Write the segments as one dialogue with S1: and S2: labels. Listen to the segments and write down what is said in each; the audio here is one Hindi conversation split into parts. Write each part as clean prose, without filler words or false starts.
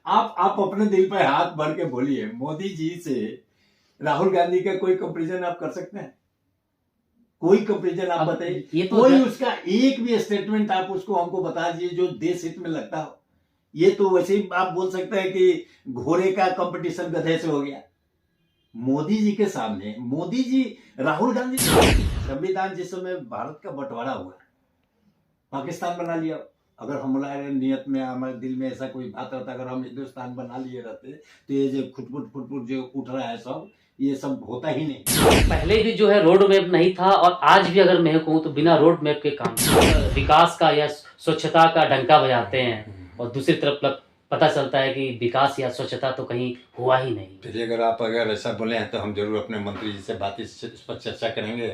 S1: आप अपने दिल पे हाथ भर के बोलिए, मोदी जी से राहुल गांधी का कोई कंपैरिजन आप कर सकते हैं? कोई कंपैरिजन आप बताइए,
S2: ये तो
S1: कोई उसका एक भी स्टेटमेंट आप उसको हमको बता दीजिए जो देश हित में लगता हो। ये तो वैसे ही आप बोल सकते हैं कि घोड़े का कंपटीशन गधे से हो गया। मोदी जी के सामने मोदी जी, राहुल गांधी, संविधान जिस समय भारत का बंटवारा हुआ, पाकिस्तान बना लिया। अगर हमारे नियत में, हमारे दिल में ऐसा कोई बात रहता, अगर हम हिंदुस्तान बना लिए रहते, तो ये जो खुटपुट जो उठ रहा है सब, ये सब होता ही नहीं।
S2: पहले भी जो है रोड मैप नहीं था, और आज भी अगर मैं कहूँ तो बिना रोड मैप के काम विकास का या स्वच्छता का डंका बजाते हैं, और दूसरी तरफ पता चलता है कि विकास या स्वच्छता तो कहीं हुआ ही नहीं।
S1: चलिए, अगर ऐसा बोले हैं तो हम जरूर अपने मंत्री जी से बात इस पर चर्चा करेंगे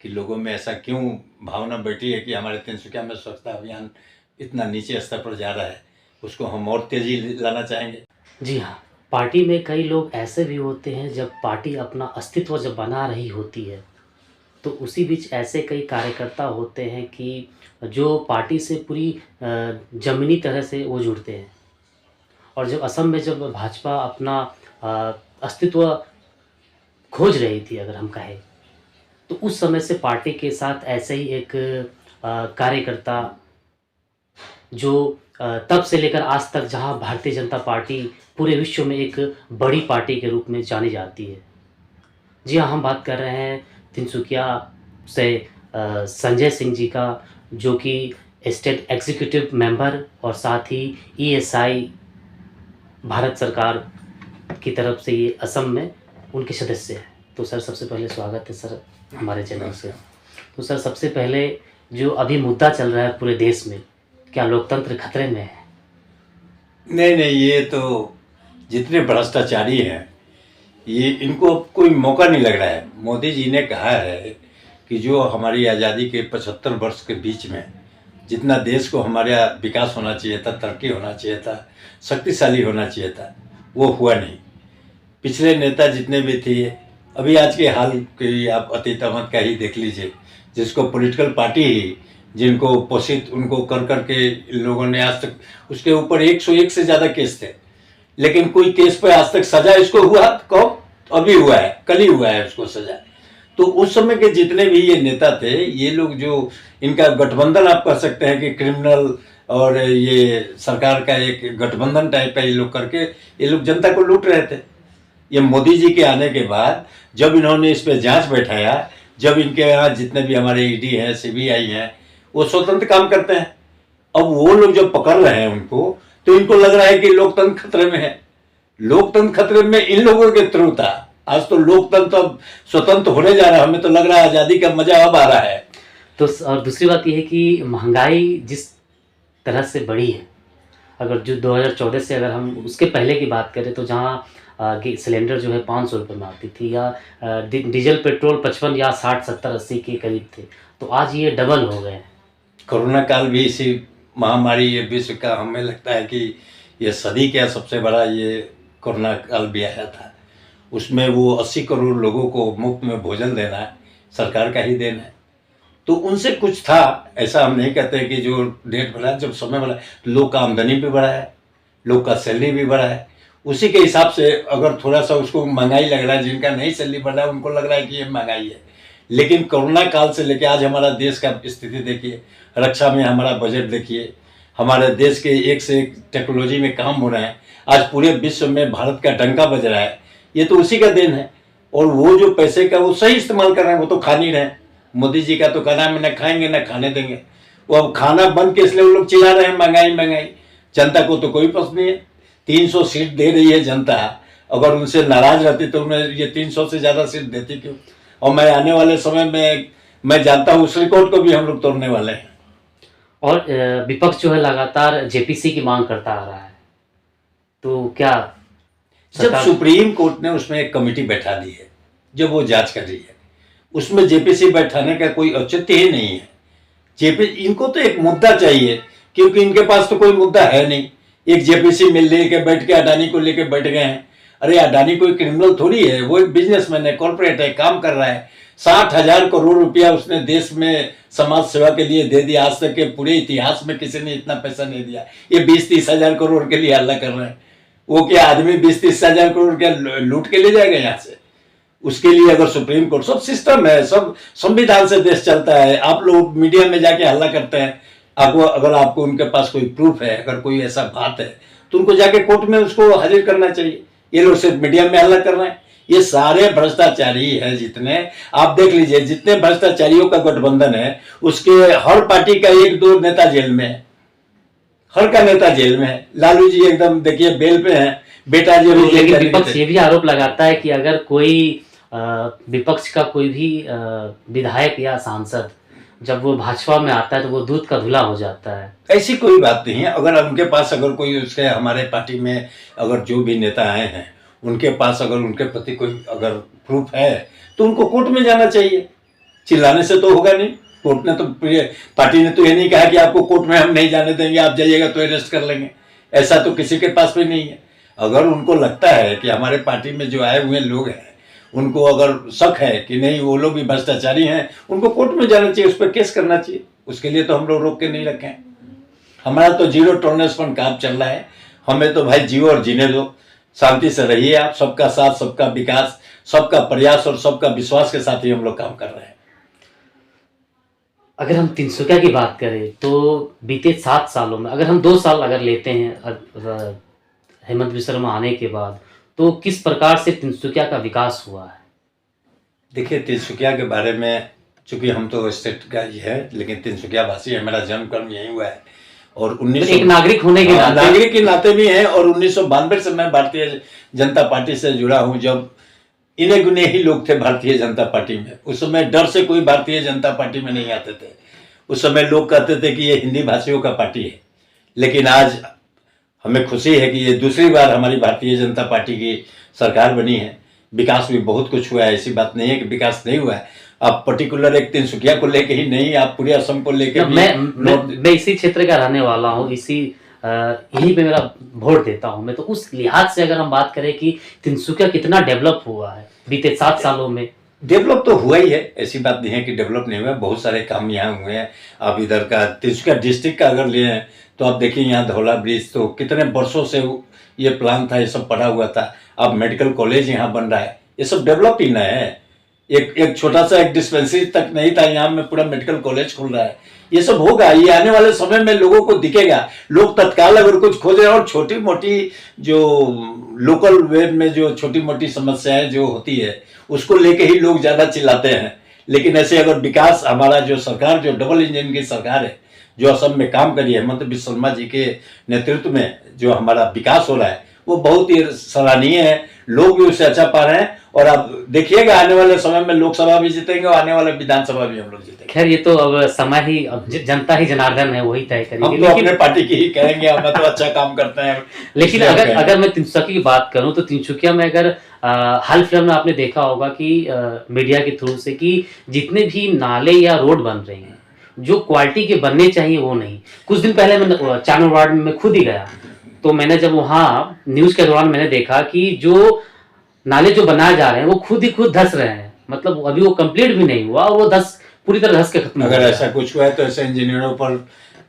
S1: कि लोगों में ऐसा क्यों भावना बैठी है कि हमारे तिनसुकिया में स्वच्छता अभियान इतना नीचे स्तर पर जा रहा है, उसको हम और तेजी लाना चाहेंगे।
S2: जी हाँ, पार्टी में कई लोग ऐसे भी होते हैं, जब पार्टी अपना अस्तित्व जब बना रही होती है तो उसी बीच ऐसे कई कार्यकर्ता होते हैं कि जो पार्टी से पूरी ज़मीनी तरह से वो जुड़ते हैं, और जब असम में जब भाजपा अपना अस्तित्व खोज रही थी अगर हम कहें, तो उस समय से पार्टी के साथ ऐसे ही एक कार्यकर्ता जो तब से लेकर आज तक, जहां भारतीय जनता पार्टी पूरे विश्व में एक बड़ी पार्टी के रूप में जानी जाती है। जी हाँ, हम बात कर रहे हैं तिनसुकिया से संजय सिंह जी का, जो कि स्टेट एग्जीक्यूटिव मेंबर और साथ ही ईएसआई भारत सरकार की तरफ से ये असम में उनके सदस्य हैं। तो सर, सबसे पहले स्वागत है सर हमारे चैनल से। तो सर, सबसे पहले जो अभी मुद्दा चल रहा है पूरे देश में, क्या लोकतंत्र खतरे में है?
S1: नहीं, ये तो जितने भ्रष्टाचारी हैं, ये इनको अब कोई मौका नहीं लग रहा है। मोदी जी ने कहा है कि जो हमारी आज़ादी के 75 वर्ष के बीच में जितना देश को हमारा विकास होना चाहिए था, तरक्की होना चाहिए था, शक्तिशाली होना चाहिए था, वो हुआ नहीं। पिछले नेता जितने भी थे, अभी आज के हाल की आप अतीत अमत का ही देख लीजिए, जिसको पॉलिटिकल पार्टी ही जिनको पोषित उनको कर करके इन लोगों ने आज तक, उसके ऊपर 101 से ज़्यादा केस थे, लेकिन कोई केस पे आज तक सजा इसको हुआ कब? अभी हुआ है, कल ही हुआ है उसको सजा। तो उस समय के जितने भी ये नेता थे, ये लोग जो इनका गठबंधन आप कह सकते हैं कि क्रिमिनल और ये सरकार का एक गठबंधन टाइप का ये लोग करके ये लोग जनता को लूट रहे थे। ये मोदी जी के आने के बाद जब इन्होंने इस पर जांच बैठाया, जब इनके यहाँ जितने भी हमारे ईडी हैं, सीबीआई हैं, वो स्वतंत्र काम करते हैं। अब वो लोग जब पकड़ रहे हैं उनको, तो इनको लग रहा है कि लोकतंत्र खतरे में है। लोकतंत्र खतरे में इन लोगों के थ्रू था। आज तो लोकतंत्र अब स्वतंत्र होने जा रहा है। हमें तो लग रहा है आज़ादी का मजा अब आ रहा है।
S2: तो और दूसरी बात यह है कि महंगाई जिस तरह से बढ़ी है, अगर जो 2014 से अगर हम उसके पहले की बात करें, तो जहाँ सिलेंडर जो है 500 रुपये में आती थी, या डीजल पेट्रोल 55 या 60 70 80 के करीब थे, तो आज ये डबल हो गए हैं।
S1: कोरोना काल भी इसी महामारी, ये विश्व का, हमें लगता है कि ये सदी का सबसे बड़ा ये कोरोना काल भी आया था। उसमें वो 80 करोड़ लोगों को मुफ्त में भोजन देना है, सरकार का ही देन है। तो उनसे कुछ था, ऐसा हम नहीं कहते कि जो डेट बढ़ा, जब समय बढ़ा, तो लोग का आमदनी भी बढ़ा है, लोग का सैलरी भी बढ़ा है। उसी के हिसाब से अगर थोड़ा सा उसको महंगाई लग रहा है, जिनका नहीं सैलरी बढ़ रहा है उनको लग रहा है कि ये महंगाई है। लेकिन कोरोना काल से लेकर आज हमारा देश का स्थिति देखिए, रक्षा में हमारा बजट देखिए, हमारे देश के एक से एक टेक्नोलॉजी में काम हो रहे हैं, आज पूरे विश्व में भारत का डंका बज रहा है, ये तो उसी का देन है। और वो जो पैसे का वो सही इस्तेमाल कर रहे हैं, वो तो खा नहीं रहे। मोदी जी का तो कहना है न खाएंगे न खाने देंगे। वो अब खाना बंद के इसलिए वो लोग चिल्ला रहे हैं महंगाई महंगाई। जनता को तो कोई पसंद नहीं है। 300 सीट दे रही है जनता, अगर उनसे नाराज रहती तो उन्हें ये 300 से ज़्यादा सीट देती क्यों? और मैं आने वाले समय में मैं जानता हूँ उस रिकॉर्ड को भी हम लोग तोड़ने वाले हैं।
S2: और विपक्ष जो है लगातार जेपीसी की मांग करता आ रहा है, तो क्या
S1: जब सुप्रीम कोर्ट ने उसमें एक कमेटी बैठा दी है, जब वो जांच कर रही है, उसमें जेपीसी बैठाने का कोई औचित्य ही नहीं है। इनको तो एक मुद्दा चाहिए, क्योंकि इनके पास तो कोई मुद्दा है नहीं। एक जेपीसी में लेके बैठ के अडानी को लेके बैठ गए हैं। अरे अडानी कोई क्रिमिनल थोड़ी है, वो एक बिजनेसमैन है, कॉर्पोरेट है, काम कर रहा है। 60,000 करोड़ रुपया उसने देश में समाज सेवा के लिए दे दिया। आज तक के पूरे इतिहास में किसी ने इतना पैसा नहीं दिया। ये 20-30 हजार करोड़ के लिए हल्ला कर रहे हैं। वो क्या आदमी 20-30 हजार करोड़ क्या लूट के ले जाएगा यहाँ से? उसके लिए अगर सुप्रीम कोर्ट, सब सिस्टम है, सब संविधान से देश चलता है। आप लोग मीडिया में जाके हल्ला करते हैं, आपको अगर आपको उनके पास कोई प्रूफ है, अगर कोई ऐसा बात है तो उनको जाके कोर्ट में उसको हाजिर करना चाहिए। ये लोग सिर्फ मीडिया में हल्ला कर रहे हैं। ये सारे भ्रष्टाचारी है जितने, आप देख लीजिए जितने भ्रष्टाचारियों का गठबंधन है उसके हर पार्टी का 1-2 नेता जेल में है, हर का नेता जेल में है। लालू जी एकदम देखिए बेल पे हैं, बेटा जी भी
S2: लेकिन विपक्ष ये भी आरोप लगाता है कि अगर कोई विपक्ष का कोई भी विधायक या सांसद जब वो भाजपा में आता है तो वो दूध का धुला हो जाता है।
S1: ऐसी कोई बात नहीं है। अगर उनके पास अगर कोई उसके हमारे पार्टी में अगर जो भी नेता आए हैं उनके पास अगर उनके प्रति कोई अगर प्रूफ है तो उनको कोर्ट में जाना चाहिए। चिल्लाने से तो होगा नहीं। कोर्ट ने तो, पार्टी ने तो ये नहीं कहा कि आपको कोर्ट में हम नहीं जाने देंगे, आप जाइएगा तो अरेस्ट कर लेंगे। ऐसा तो किसी के पास भी नहीं है। अगर उनको लगता है कि हमारे पार्टी में जो आए हुए लोग हैं उनको अगर शक है कि नहीं वो लोग भी भ्रष्टाचारी हैं, उनको कोर्ट में जाना चाहिए, उस पर केस करना चाहिए। उसके लिए तो हम लोग रोक के नहीं रखे हैं। हमारा तो 0 टॉलरेंस पर काम चल रहा है। हमें तो भाई जियो और जीने दो, शांति से रहिए आप। सबका साथ, सबका विकास, सबका प्रयास और सबका विश्वास के साथ ही हम लोग काम कर रहे हैं।
S2: अगर हम तिनसुकिया की बात करें तो बीते 7 सालों में अगर हम 2 साल अगर लेते हैं हेमंत बिस्वा शर्मा आने के बाद, तो किस प्रकार से तिनसुकिया का विकास हुआ है?
S1: देखिए तिनसुकिया के बारे में, चूंकि हम तो स्टेट का ही है लेकिन तिनसुकिया वासी है, मेरा जन्म कर्म यही हुआ है और 1900
S2: एक नागरिक होने के नाते,
S1: नागरिक के नाते भी है। और 1992 से मैं भारतीय जनता पार्टी से जुड़ा हूं। जब इन्हें गुने ही लोग थे भारतीय जनता पार्टी में, उस समय डर से कोई भारतीय जनता पार्टी में नहीं आते थे। उस समय लोग कहते थे कि ये हिंदी भाषियों का पार्टी है। लेकिन आज हमें खुशी है कि ये दूसरी बार हमारी भारतीय जनता पार्टी की सरकार बनी है। विकास भी बहुत कुछ हुआ है, ऐसी बात नहीं है कि विकास नहीं हुआ है। आप पर्टिकुलर एक तिनसुकिया को लेके ही नहीं, आप पूरे असम को लेके भी।
S2: मैं इसी क्षेत्र का रहने वाला हूँ, यहीं पे मेरा वोट देता हूँ मैं। तो उस लिहाज से अगर हम बात करें कि तिनसुकिया कितना डेवलप हुआ है बीते 7 सालों में,
S1: डेवलप तो हुआ ही है, ऐसी बात नहीं है कि डेवलप नहीं हुआ। बहुत सारे काम यहाँ हुए हैं। आप इधर का तिनसुकिया डिस्ट्रिक्ट का अगर ले तो आप देखिए यहाँ धौला ब्रिज तो कितने वर्षों से ये प्लान था, ये सब पड़ा हुआ था। अब मेडिकल कॉलेज यहाँ बन रहा है, ये सब डेवलप ही ना है। एक छोटा सा एक डिस्पेंसरी तक नहीं था, यहाँ में पूरा मेडिकल कॉलेज खुल रहा है। ये सब होगा, ये आने वाले समय में लोगों को दिखेगा। लोग तत्काल अगर कुछ खोजे, और छोटी मोटी जो लोकल वे में जो छोटी मोटी समस्याएं जो होती है उसको लेके ही लोग ज्यादा चिल्लाते हैं। लेकिन ऐसे अगर विकास, हमारा जो सरकार जो डबल इंजन की सरकार है, जो असम में काम करी है हेमंत बिस्वा शर्मा जी के नेतृत्व में, जो हमारा विकास हो रहा है वो बहुत ही सराहनीय है। लोग भी उससे अच्छा पा रहे हैं। और आप देखिएगा आने वाले समय में लोकसभा भी जीतेंगे और आने वाले विधानसभा भी हम लोग जीतेंगे।
S2: खैर ये तो अब समय ही, जनता ही जनार्दन है, वही तय करेगी।
S1: हम तो अपने पार्टी की ही कहेंगे, हम तो अच्छा काम करते हैं।
S2: लेकिन अगर मैं तिनसुकिया की बात करूं तो तिनसुकिया में अगर हाल फिलहाल में आपने देखा होगा कि मीडिया के थ्रू से कि जितने भी नाले या रोड बन रहे हैं जो क्वालिटी के बनने चाहिए वो नहीं। कुछ दिन पहले मैं चानन वार्ड में खुद ही गया, तो मैंने जब वहाँ न्यूज के दौरान मैंने देखा कि जो नाले जो बनाए जा रहे हैं वो खुद ही खुद धंस रहे हैं। मतलब अभी वो कंप्लीट भी नहीं हुआ, वो पूरी तरह धंस के खत्म।
S1: अगर ऐसा कुछ हुआ है तो ऐसे इंजीनियरों पर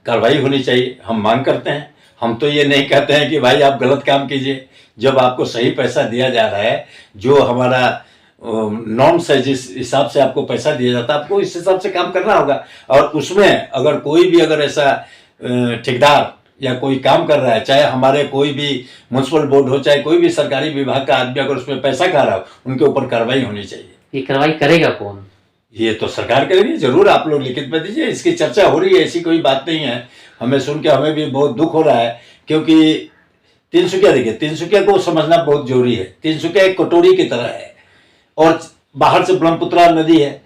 S1: कार्रवाई होनी चाहिए, हम मांग करते हैं। हम तो ये नहीं कहते हैं कि भाई आप गलत काम कीजिए। जब आपको सही पैसा दिया जा रहा है, जो हमारा नॉर्म्स है, जिस हिसाब से आपको पैसा दिया जाता है, आपको इस हिसाब से काम करना होगा। और उसमें अगर कोई भी अगर ऐसा ठेकेदार या कोई काम कर रहा है, चाहे हमारे कोई भी म्युनिसिपल बोर्ड हो, चाहे कोई भी सरकारी विभाग का आदमी अगर उसमें पैसा खा रहा हो, उनके ऊपर कार्रवाई होनी चाहिए।
S2: ये कार्रवाई करेगा कौन?
S1: ये तो सरकार करेगी। जरूर आप लोग लिखित में दीजिए, इसकी चर्चा हो रही है, ऐसी कोई बात नहीं है। हमें सुन के हमें भी बहुत दुख हो रहा है, क्योंकि तिनसुकिया, देखिए तिनसुकिया को समझना बहुत जरूरी है। तिनसुकिया एक कटोरी की तरह है और बाहर से ब्रह्मपुत्रा नदी है,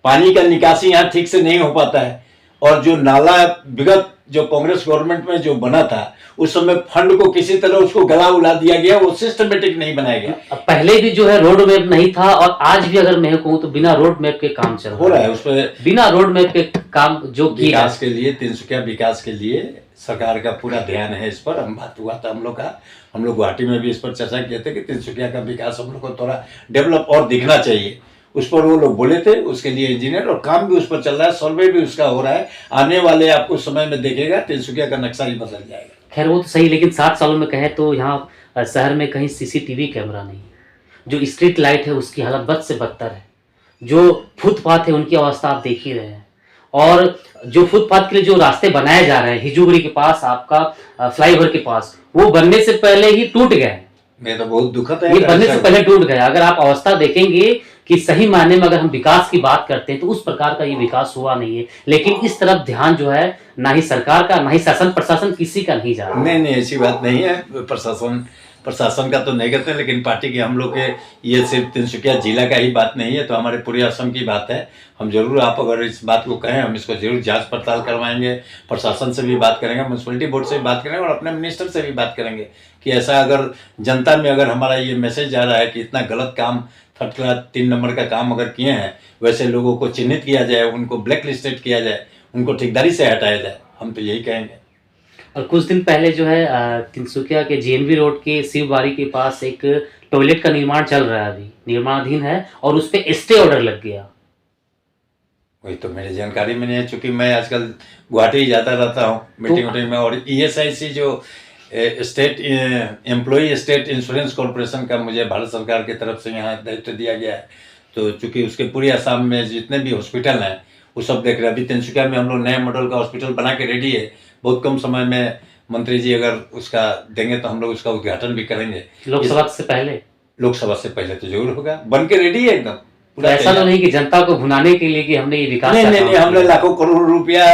S1: पानी का निकासी यहाँ ठीक से नहीं हो पाता है। और जो नाला विगत जो कांग्रेस गवर्नमेंट में जो बना था, उस समय फंड को किसी तरह उसको गला उला दिया गया, वो सिस्टमेटिक नहीं बनाया गया।
S2: पहले भी जो है रोड मैप नहीं था, और आज भी अगर मैं कहूँ तो बिना रोड मैप के काम चल
S1: रहा है। उसमें
S2: बिना रोड मैप के काम जो
S1: विकास के लिए, तिनसुकिया विकास के लिए सरकार का पूरा ध्यान है। इस पर हम बात हुआ था हम लोग का, हम लोग गुवाहाटी में भी इस पर चर्चा किए थे कि तिनसुकिया का विकास हम लोग को थोड़ा डेवलप और दिखना चाहिए। उस पर वो लोग बोले थे, उसके लिए इंजीनियर और काम भी उस पर चल रहा है, सर्वे भी उसका हो रहा है। आने वाले आपको समय में देखेगा तिनसुकिया का नक्शा ही बदल जाएगा।
S2: खैर वो तो सही, लेकिन 7 सालों में कहे तो यहाँ शहर में कहीं सीसीटीवी कैमरा नहीं, जो स्ट्रीट लाइट है उसकी हालत बद से बदतर है, जो फुटपाथ है उनकी अवस्था आप देख ही रहे हैं, और जो फुटपाथ के लिए जो रास्ते बनाए जा रहे हैं हिजूगरी के पास, आपका फ्लाईओवर के पास, वो बनने से पहले ही टूट गए हैं।
S1: मैं तो बहुत दुखद है
S2: ये बनने से पहले टूट गया। अगर आप अवस्था देखेंगे कि सही मायने में अगर हम विकास की बात करते हैं तो उस प्रकार का ये विकास हुआ नहीं है, लेकिन इस तरफ ध्यान जो है ना ही सरकार का, ना ही शासन प्रशासन किसी का नहीं जा रहा।
S1: नहीं, ऐसी बात नहीं है। प्रशासन का तो नहीं करते, लेकिन पार्टी के हम लोग के ये सिर्फ तिनसुकिया जिला का ही बात नहीं है, तो हमारे पूरे असम की बात है। हम जरूर, आप अगर इस बात को कहें, हम इसको जरूर जांच पड़ताल करवाएंगे, प्रशासन से भी बात करेंगे, म्यूनसिपलिटी बोर्ड से भी बात करेंगे और अपने मिनिस्टर से भी बात करेंगे कि ऐसा अगर जनता में अगर हमारा ये मैसेज जा रहा है कि इतना गलत काम, थर्ड क्लास 3 नंबर का काम अगर किए हैं, वैसे लोगों को चिन्हित किया जाए, उनको ब्लैक लिस्टेड किया जाए, उनको ठेकेदारी से हटाया जाए। हम तो यही कहेंगे।
S2: और कुछ दिन पहले जो है तिनसुकिया के जेएनवी रोड के शिवबाड़ी के पास एक टॉयलेट का निर्माण चल रहा है, अभी निर्माणाधीन है, और उस पर स्टे ऑर्डर लग गया।
S1: वही तो मेरी जानकारी में नहीं है, चूंकि मैं आजकल गुवाहाटी जाता रहता हूँ मीटिंग में, और ईएसआईसी जो state employee state insurance corporation का मुझे भारत सरकार की तरफ से यहाँ दायित्व दिया गया है, तो चूंकि उसके पूरे असम में जितने भी हॉस्पिटल हैं वो सब देख रहे हैं। अभी तिनसुकिया में हम लोग नए मॉडल का हॉस्पिटल बना के रेडी है, बहुत कम समय में मंत्री जी अगर उसका देंगे तो हम लोग उसका उद्घाटन भी करेंगे।
S2: लोकसभा से पहले?
S1: लोकसभा से पहले तो जरूर होगा, बन के रेडी है एकदम।
S2: तो ऐसा तो नहीं कि जनता को भुनाने के लिए कि हमने ये विकास
S1: नहीं, हमने लाखों करोड़ रुपया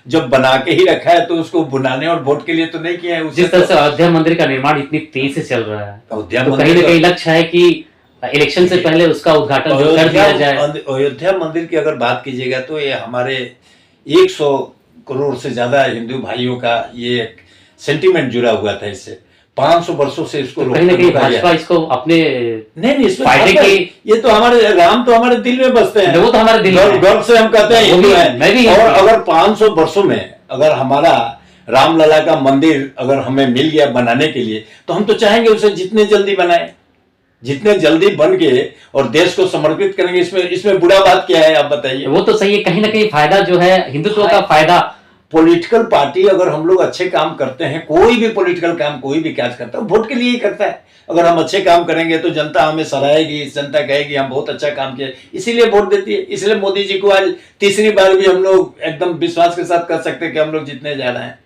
S1: जब बना के ही रखा है तो उसको बुनाने और वोट के लिए तो नहीं किया है।
S2: जिस तरह से अयोध्या मंदिर का निर्माण इतनी तेजी से चल रहा है,
S1: अयोध्या
S2: तो कहीं ना कहीं लक्ष्य है कि इलेक्शन से पहले उसका उद्घाटन जो कर दिया जाए।
S1: अयोध्या मंदिर की अगर बात कीजिएगा तो ये हमारे 100 करोड़ से ज्यादा हिंदू भाइयों का ये एक सेंटिमेंट जुड़ा हुआ था इससे। 500 वर्षों से इसको
S2: तो कहीं ना कहीं भाजपा इसको अपने
S1: नहीं इसमें
S2: फायदे की,
S1: ये तो हमारे राम तो हमारे दिल में बसते हैं,
S2: वो तो हमारे दिल में
S1: गर्व से हम कहते हैं हिंदू है। और अगर 500 वर्षों में अगर हमारा रामलला का मंदिर अगर हमें मिल गया बनाने के लिए, तो हम तो चाहेंगे उसे जितने जल्दी बनाए, जितने जल्दी बन के और देश को समर्पित करेंगे। इसमें बुरा बात क्या है, आप बताइए।
S2: वो तो सही है, कहीं ना कहीं फायदा जो है हिंदुत्व का फायदा।
S1: पॉलिटिकल पार्टी अगर हम लोग अच्छे काम करते हैं, कोई भी पॉलिटिकल काम कोई भी काज करता है वोट के लिए ही करता है। अगर हम अच्छे काम करेंगे तो जनता हमें सराहेगी, जनता कहेगी हम बहुत अच्छा काम किया, इसीलिए वोट देती है। इसलिए मोदी जी को आज तीसरी बार भी हम लोग एकदम विश्वास के साथ कर सकते हैं कि हम लोग जीतने जा रहे हैं,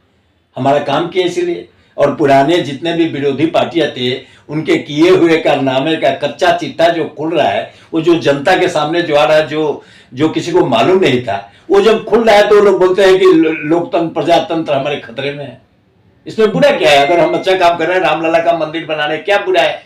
S1: हमारा काम किया इसीलिए। और पुराने जितने भी विरोधी पार्टियां थे उनके किए हुए कारनामे का कच्चा चिट्ठा जो खुल रहा है, वो जो जनता के सामने जो आ रहा है, जो किसी को मालूम नहीं था, वो जब खुल रहा है तो लोग बोलते हैं कि लोकतंत्र प्रजातंत्र हमारे खतरे में है। इसमें बुरा क्या है? अगर हम अच्छा काम कर रहे हैं, रामलला का मंदिर बना रहे हैं, क्या बुरा है?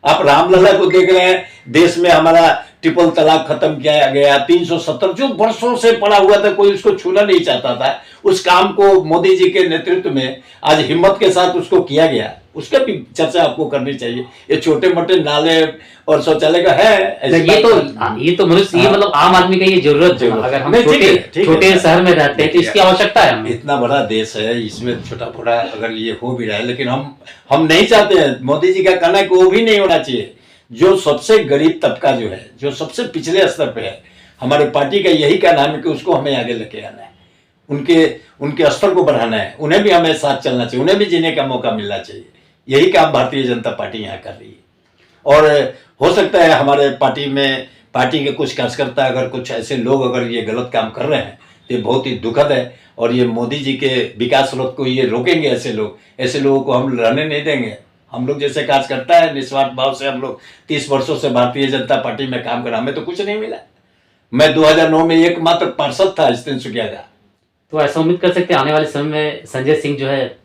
S1: आप रामलला को देख रहे हैं, देश में हमारा ट्रिपल तलाक खत्म किया गया, 370 जो वर्षों से पड़ा हुआ था, कोई उसको छूना नहीं चाहता था, उस काम को मोदी जी के नेतृत्व में आज हिम्मत के साथ उसको किया गया। उसका भी चर्चा आपको करनी चाहिए। ये छोटे मोटे नाले और शौचालय का है,
S2: ये तो मनुष्य, ये मतलब आम आदमी का ये जरूरत है। अगर हम छोटे शहर में रहते हैं तो इसकी आवश्यकता है हमें।
S1: इतना बड़ा देश है, इसमें छोटा फोटा अगर ये हो भी रहा है, लेकिन हम नहीं चाहते हैं। मोदी जी का कहना है कि वो भी नहीं होना चाहिए। जो सबसे गरीब तबका जो है, जो सबसे पिछले स्तर पे है, हमारे पार्टी का यही कहना है कि उसको हमें आगे लेके आना है, उनके स्तर को बढ़ाना है, उन्हें भी हमें साथ चलना चाहिए, उन्हें भी जीने का मौका मिलना चाहिए। यही काम भारतीय जनता पार्टी यहाँ कर रही है। और हो सकता है हमारे पार्टी के कुछ कार्यकर्ता अगर कुछ ऐसे लोग अगर ये गलत काम कर रहे हैं तो ये बहुत ही दुखद है, और ये मोदी जी के विकास रथ को ये रोकेंगे। ऐसे लोगों को हम रहने नहीं देंगे। हम लोग जैसे कार्यकर्ता है, निस्वार्थ भाव से हम लोग 30 वर्षों से भारतीय जनता पार्टी में काम कर, हमें तो कुछ नहीं मिला। मैं 2009 में एकमात्र पार्षद था इस तिनसुकिया का।
S2: तो ऐसा उम्मीद कर सकते हैं आने वाले समय में संजय सिंह जो है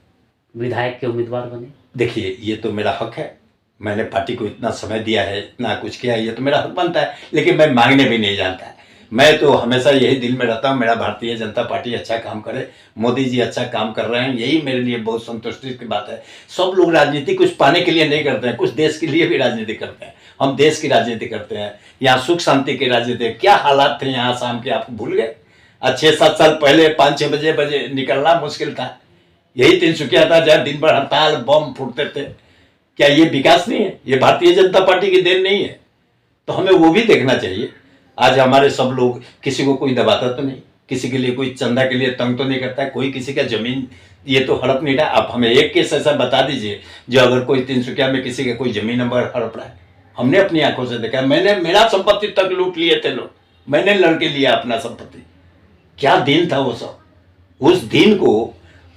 S2: विधायक के उम्मीदवार बने?
S1: देखिए, ये तो मेरा हक है, मैंने पार्टी को इतना समय दिया है, इतना कुछ किया है, ये तो मेरा हक बनता है। लेकिन मैं मांगने भी नहीं जानता। मैं तो हमेशा यही दिल में रहता हूँ, मेरा भारतीय जनता पार्टी अच्छा काम करे, मोदी जी अच्छा काम कर रहे हैं, यही मेरे लिए बहुत संतुष्टि की बात है। सब लोग राजनीति कुछ पाने के लिए नहीं करते हैं, कुछ देश के लिए भी राजनीति करते हैं। हम देश की राजनीति करते हैं, यहाँ सुख शांति की राजनीति। क्या हालात थे यहाँ शाम के, आप भूल गए? आज 6-7 साल पहले 5-6 बजे निकलना मुश्किल था। यही तिनसुकिया था जहाँ दिन भर हड़ताल बम फूटते थे। क्या ये विकास नहीं है? ये भारतीय जनता पार्टी की देन नहीं है? तो हमें वो भी देखना चाहिए। आज हमारे सब लोग, किसी को कोई दबाता तो नहीं, किसी के लिए कोई चंदा के लिए तंग तो नहीं करता है, कोई किसी का जमीन ये तो हड़प नहीं रहा। आप हमें एक केस ऐसा बता दीजिए जो अगर कोई तिनसुकिया में किसी का कोई जमीन नंबर हड़प रहा है। हमने अपनी आंखों से देखा, मैंने मेरा संपत्ति तक लूट लिए थे लोग, मैंने लड़के लिया अपना संपत्ति। क्या दिन था वो सब। उस दिन को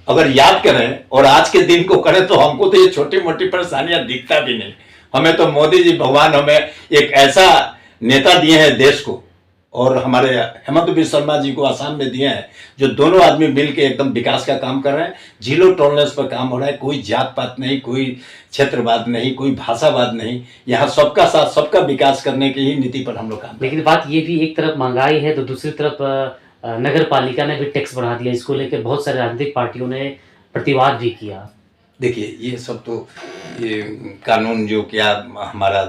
S1: अगर याद करें और आज के दिन को करें तो हमको तो ये छोटी मोटी परेशानियां दिखता भी नहीं। हमें तो मोदी जी भगवान हमें एक ऐसा नेता दिए हैं देश को, और हमारे हेमंत बिस्वा शर्मा जी को आसाम में दिए हैं, जो दोनों आदमी मिलके एकदम विकास का काम कर रहे हैं। जीरो टॉलरेंस पर काम हो रहा है, कोई जात पात नहीं, कोई क्षेत्रवाद नहीं, कोई भाषावाद नहीं, यहाँ सबका साथ सबका विकास करने की ही नीति पर हम लोग काम।
S2: लेकिन बात ये भी, एक तरफ महंगाई है तो दूसरी तरफ नगर पालिका ने भी टैक्स बढ़ा दिया। इसको लेकर बहुत सारे राजनीतिक पार्टियों ने प्रतिवाद भी किया।
S1: देखिए ये सब तो ये कानून जो क्या हमारा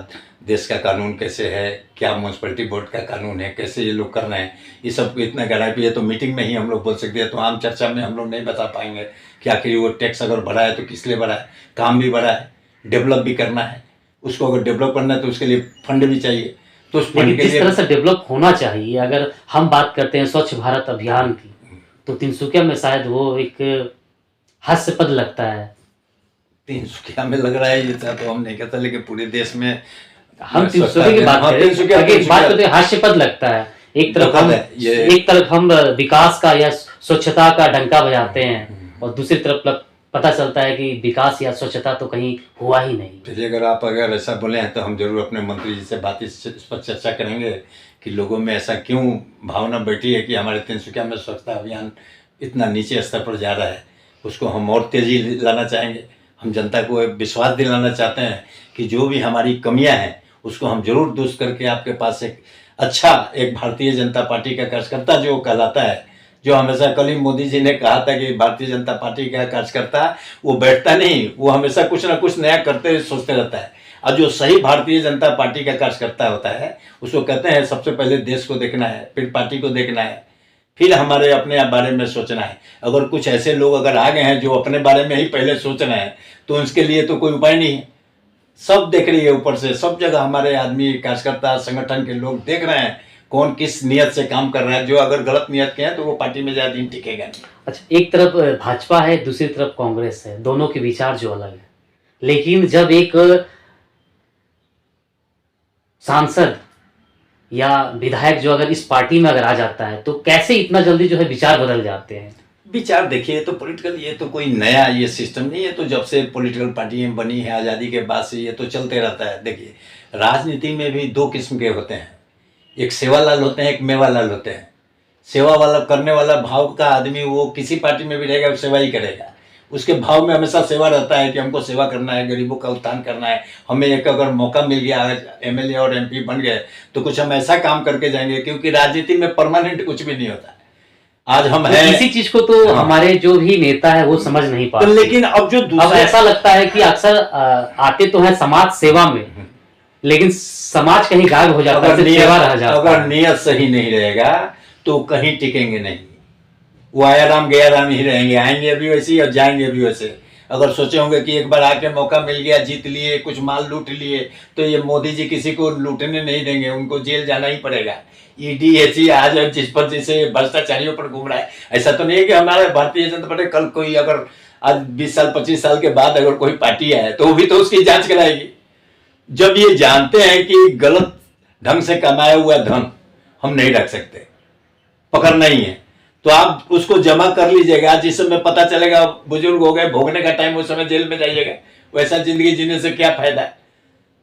S1: देश का कानून कैसे है, क्या म्यूनसिपैलिटी बोर्ड का कानून है, कैसे ये लोग कर रहे हैं, ये सब इतना गहराई पे है तो मीटिंग में ही हम लोग बोल सकते हैं। तो आम चर्चा में हम लोग नहीं बता पाएंगे कि आखिर वो टैक्स अगर बढ़ा है तो किस लिए बढ़ा है। काम भी बढ़ा है, डेवलप भी करना है, उसको अगर डेवलप करना है तो उसके लिए फंड भी चाहिए। तो उस फंड के
S2: जिस
S1: लिए
S2: तरह से डेवलप होना चाहिए, अगर हम बात करते हैं स्वच्छ भारत अभियान की, तो तिनसुकिया में शायद वो एक हास्यास्पद लगता है।
S1: तिनसुकिया में लग रहा है ये तो हम नहीं कहते, लेकिन पूरे देश में
S2: हम तिनसुकिया की बात करें, बात करते हास्यास्पद लगता है। एक तरफ हम विकास का या स्वच्छता का डंका बजाते हैं और दूसरी तरफ पता चलता है कि विकास या स्वच्छता तो कहीं हुआ ही नहीं।
S1: चलिए अगर ऐसा बोले हैं तो हम जरूर अपने मंत्री जी से इस पर चर्चा करेंगे कि लोगों में ऐसा क्यों भावना बैठी है कि हमारे तिनसुकिया में स्वच्छता अभियान इतना नीचे स्तर पर जा रहा है। उसको हम और तेजी लाना चाहेंगे। हम जनता को विश्वास दिलाना चाहते हैं कि जो भी हमारी कमियां हैं उसको हम जरूर दूर करके आपके पास एक अच्छा एक भारतीय जनता पार्टी का कार्यकर्ता जो कहलाता है, जो हमेशा कल ही मोदी जी ने कहा था कि भारतीय जनता पार्टी का कार्यकर्ता वो बैठता नहीं, वो हमेशा कुछ ना कुछ नया करते हुए सोचते रहता है। और जो सही भारतीय जनता पार्टी का कार्यकर्ता होता है उसको कहते हैं सबसे पहले देश को देखना है, फिर पार्टी को देखना है, फिर हमारे अपने बारे में सोचना है। अगर कुछ ऐसे लोग अगर आ गए हैं जो अपने बारे में ही पहले सोच रहे हैं तो उसके लिए तो कोई उपाय नहीं है। सब देख रही है ऊपर से, सब जगह हमारे आदमी कार्यकर्ता संगठन के लोग देख रहे हैं कौन किस नियत से काम कर रहा है। जो अगर गलत नियत के हैं तो वो पार्टी में ज़्यादा दिन टिकेगा नहीं।
S2: अच्छा, एक तरफ भाजपा है, दूसरी तरफ कांग्रेस है, दोनों के विचार जो अलग है। लेकिन जब एक सांसद या विधायक जो अगर इस पार्टी में अगर आ जाता है तो कैसे इतना जल्दी जो है विचार बदल जाते हैं?
S1: विचार देखिए तो पॉलिटिकल ये तो कोई नया ये सिस्टम नहीं है, तो जब से पॉलिटिकल पार्टियां बनी है आज़ादी के बाद से ये तो चलते रहता है। देखिए राजनीति में भी दो किस्म के होते हैं, एक सेवालाल होते हैं, एक मेवालाल होते हैं। सेवा वाला करने वाला भाव का आदमी वो किसी पार्टी में भी रहेगा वो सेवा ही करेगा। उसके भाव में हमेशा सेवा रहता है कि हमको सेवा करना है, गरीबों का उत्थान करना है। हमें एक अगर मौका मिल गया एमएलए और एमपी बन गए तो कुछ हम ऐसा काम करके जाएंगे, क्योंकि राजनीति में परमानेंट कुछ भी नहीं होता। आज हम
S2: तो
S1: हैं,
S2: इसी चीज को तो हमारे जो भी नेता है वो समझ नहीं पाते।
S1: तो लेकिन अब जो
S2: अब ऐसा लगता है कि अक्सर आते तो है समाज सेवा में, लेकिन समाज कहीं गायब हो जाता है, सिर्फ सेवा रह जाता है।
S1: अगर नियत सही नहीं रहेगा तो कहीं टिकेंगे नहीं। वो आया राम गया राम ही रहेंगे, आएंगे भी वैसे ही और जाएंगे भी वैसे। अगर सोचे होंगे कि एक बार आके मौका मिल गया, जीत लिए, कुछ माल लूट लिए, तो ये मोदी जी किसी को लूटने नहीं देंगे, उनको जेल जाना ही पड़ेगा। ईडी ऐसी आज जिस पर जैसे भ्रष्टाचारियों पर घूम रहा है, ऐसा तो नहीं है कि हमारे भारतीय जनता पार्टी कल कोई अगर आज 20 साल 25 साल के बाद अगर कोई पार्टी है तो वो भी तो उसकी जांच कराएगी। जब ये जानते हैं कि गलत ढंग से कमाया हुआ धन हम नहीं रख सकते, पकड़ नहीं है, तो आप उसको जमा कर लीजिएगा। जिस समय पता चलेगा बुजुर्ग हो गए, भोगने का टाइम, उस समय जेल में जाइएगा। वैसा जिंदगी जीने से क्या फायदा है?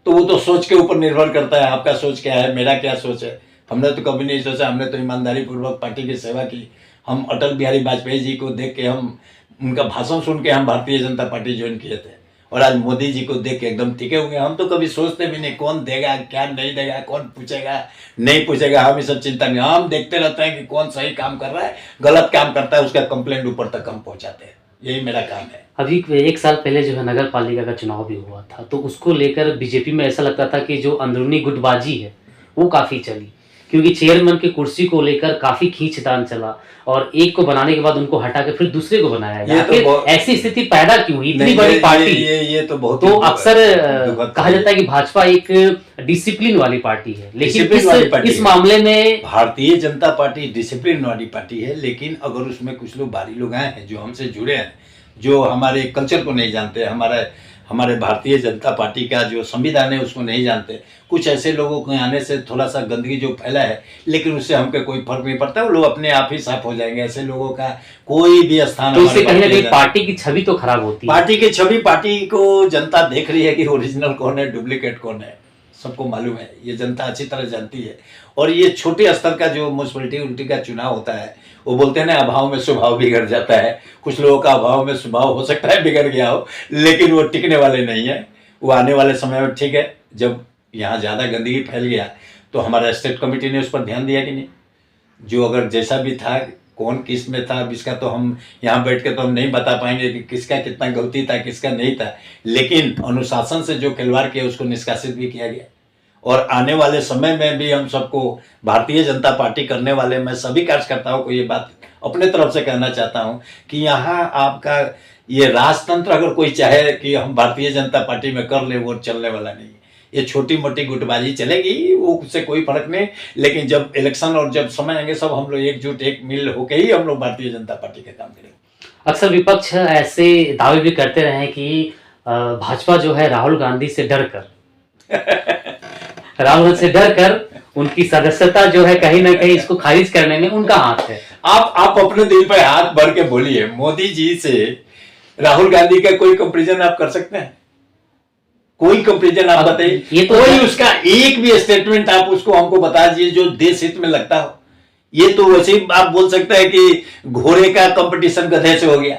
S1: तो वो तो सोच के ऊपर निर्भर करता है, आपका सोच क्या है, मेरा क्या सोच है। हमने तो कभी नहीं सोचा, हमने तो ईमानदारी पूर्वक पार्टी की सेवा की। हम अटल बिहारी वाजपेयी जी को देख के, हम उनका भाषण सुन के हम भारतीय जनता पार्टी ज्वाइन किए थे, और आज मोदी जी को देख के एकदम टिके हुए। हम तो कभी सोचते भी नहीं कौन देगा क्या नहीं देगा, कौन पूछेगा नहीं पूछेगा, हम ये सब चिंता नहीं। हम देखते रहते हैं कि कौन सही काम कर रहा है, गलत काम करता है उसका कंप्लेंट ऊपर तक हम पहुंचाते हैं। यही मेरा काम है।
S2: अभी 1 साल पहले जो है नगर पालिका का चुनाव भी हुआ था, तो उसको लेकर बीजेपी में ऐसा लगता था कि जो अंदरूनी गुटबाजी है वो काफी चली। क्योंकि चेयरमैन की कुर्सी को लेकर काफी खींचतान चला और एक को बनाने के बाद उनको हटा के फिर दूसरे को बनाया गया।
S1: ये तो
S2: आखिर
S1: बहुत-
S2: ऐसी स्थिति पैदा क्यों हुई, इतनी
S1: नहीं,
S2: बड़ी पार्टी?
S1: ये तो बहुत
S2: तो
S1: ही
S2: अक्सर
S1: दुखद
S2: कहा जाता है कि भाजपा एक डिसिप्लिन वाली पार्टी है, लेकिन
S1: डिसिप्लिन वाली पार्टी
S2: इस
S1: है।
S2: मामले में
S1: भारतीय जनता पार्टी डिसिप्लिन वाली पार्टी है, लेकिन अगर उसमें कुछ लोग बाहरी लोग आए हैं जो हमसे जुड़े हैं, जो हमारे कल्चर को नहीं जानते, हमारे भारतीय जनता पार्टी का जो संविधान है उसको नहीं जानते, कुछ ऐसे लोगों के आने से थोड़ा सा गंदगी जो फैला है, लेकिन उससे हमको कोई फर्क नहीं पड़ता, वो लोग अपने आप ही साफ हो जाएंगे। ऐसे लोगों का कोई भी स्थान
S2: तो इससे
S1: हमारे
S2: कहीं ना
S1: भारतीय
S2: कहीं पार्टी की छवि तो खराब होती है।
S1: पार्टी की छवि, पार्टी को जनता देख रही है कि ओरिजिनल कौन है, डुप्लीकेट कौन है, सबको मालूम है, ये जनता अच्छी तरह जानती है। और ये छोटे स्तर का जो म्यूनसिपैलिटी का चुनाव होता है, वो बोलते हैं ना, अभाव में स्वभाव बिगड़ जाता है। कुछ लोगों का अभाव में स्वभाव हो सकता है बिगड़ गया हो, लेकिन वो टिकने वाले नहीं है। वो आने वाले समय में ठीक है, जब यहाँ ज़्यादा गंदगी फैल गया तो हमारा स्टेट कमेटी ने उस पर ध्यान दिया कि नहीं, जो अगर जैसा भी था, कौन किस में था, अब इसका तो हम यहाँ बैठ के तो हम नहीं बता पाएंगे कि किसका कितना गलती था, किसका नहीं था, लेकिन अनुशासन से जो खिलवाड़ किया उसको निष्कासित भी किया गया। और आने वाले समय में भी हम सबको, भारतीय जनता पार्टी करने वाले मैं सभी कार्यकर्ताओं को ये बात अपने तरफ से कहना चाहता हूँ कि यहाँ आपका ये राजतंत्र अगर कोई चाहे कि हम भारतीय जनता पार्टी में कर ले, वो चलने वाला नहीं। ये छोटी मोटी गुटबाजी चलेगी, वो उससे कोई फर्क नहीं, लेकिन जब इलेक्शन और जब समय आएंगे, सब हम लोग एकजुट एक मिल होके ही हम लोग भारतीय जनता पार्टी का काम करेंगे।
S2: अक्सर विपक्ष ऐसे दावे भी करते रहे कि भाजपा जो है राहुल गांधी से डरकर उनकी सदस्यता जो है कहीं ना कहीं इसको खारिज करने में उनका हाथ है।
S1: आप अपने दिल पे हाथ भर के बोलिए, मोदी जी से राहुल गांधी का कोई कंपैरिजन आप कर सकते हैं? कोई कंपैरिजन आप बताइए,
S2: ये तो
S1: कोई उसका एक भी स्टेटमेंट आप उसको हमको बता दीजिए जो देश हित में लगता हो। ये तो वैसे ही आप बोल सकते हैं कि घोड़े का कंपटीशन गधे से हो गया।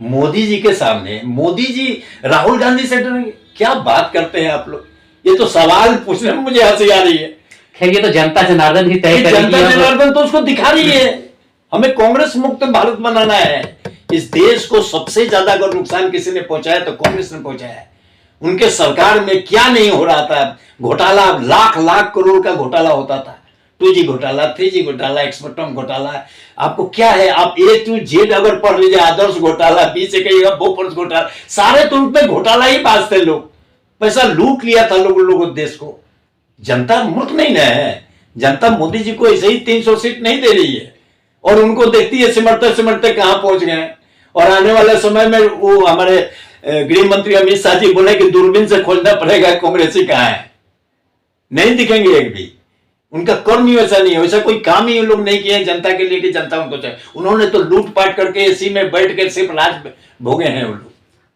S1: मोदी जी के सामने मोदी जी राहुल गांधी से डरेंगे? क्या बात करते हैं आप लोग, ये तो सवाल पूछने में मुझे हंसी आ रही है।
S2: खैर ये तो जनता जनार्दन ही तय करेगी।
S1: जनता जनार्दन तो उसको दिखा रही है, हमें कांग्रेस मुक्त भारत बनाना है। इस देश को सबसे ज्यादा अगर नुकसान किसी ने पहुंचाया तो कांग्रेस ने पहुंचाया है। उनके सरकार में क्या नहीं हो रहा था, घोटाला, लाख लाख करोड़ का घोटाला होता था, 2G घोटाला, 3G घोटाला, एक्सपर्टम घोटाला, आपको क्या है, आप A to Z अगर पढ़ लीजिए, आदर्श घोटाला, B से कहिएगा बोफोर्स घोटाला, सारे तो उनपे घोटाला ही बाजते, लोग पैसा लूट लिया था लोगों देश को। जनता मूर्ख नहीं ना है, जनता मोदी जी को ऐसे ही 300 सीट नहीं दे रही है, और उनको देखती है सिमटते सिमटते कहां पहुंच गए। और आने वाले समय में वो हमारे गृह मंत्री अमित शाह जी बोले कि दूरबीन से खोजना पड़ेगा कांग्रेसी कहां है, नहीं दिखेंगे एक भी। उनका कर्म ही वैसा नहीं है, वैसा कोई काम ही उन लोग नहीं किए जनता के लिए कि जनता उनको चाहिए। उन्होंने तो लूटपाट करके एसी में बैठ कर सिर्फ राज भोगे हैं वो लोग।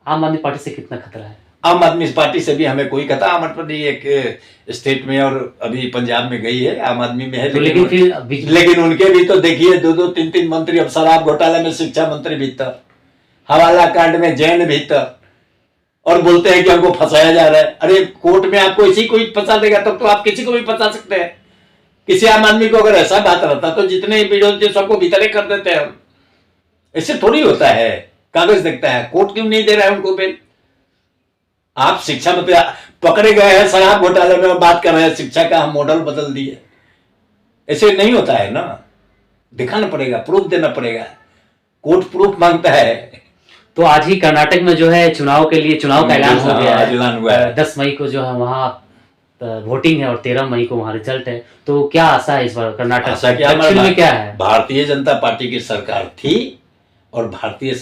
S2: आम आदमी पार्टी से कितना खतरा है?
S1: आम आदमी पार्टी से भी हमें कोई खतरा, आम आदमी पार्टी एक स्टेट में और अभी पंजाब में गई है, आम आदमी में है,
S2: तो
S1: लेकिन उनके भी तो देखिए 2-2, 3-3 मंत्री। अब शराब घोटाला में शिक्षा मंत्री भीतर, हवाला कांड में जैन भीतर, और बोलते हैं कि हमको फंसाया जा रहा है। अरे कोर्ट में आपको इसी कोई फंसा देगा तब तो आप किसी को भी फंसा सकते हैं। किसी आम आदमी को अगर ऐसा बात रहता तो जितने विरोध थे सबको भीतर ही कर देते हैं हम। ऐसे थोड़ी होता है, कागज देखता है, कोर्ट क्यों नहीं दे रहा है उनको बेल? आप शिक्षा मंत्री पकड़े गए हैं शराब घोटाले में और बात कर रहे हैं शिक्षा का हम मॉडल बदल दिए, ऐसे नहीं होता है ना, दिखाना पड़ेगा, प्रूफ देना पड़ेगा, कोर्ट प्रूफ मांगता है।
S2: तो आज ही कर्नाटक में जो है चुनाव के लिए चुनाव का ऐलान हो गया है,
S1: ऐलान हुआ है।
S2: 10 मई को जो है वहाँ वोटिंग है और 13 मई को वहाँ रिजल्ट है। तो क्या आशा है इस बार कर्नाटक दक्षिण में क्या है?
S1: भारतीय जनता पार्टी की सरकार थी और भारतीय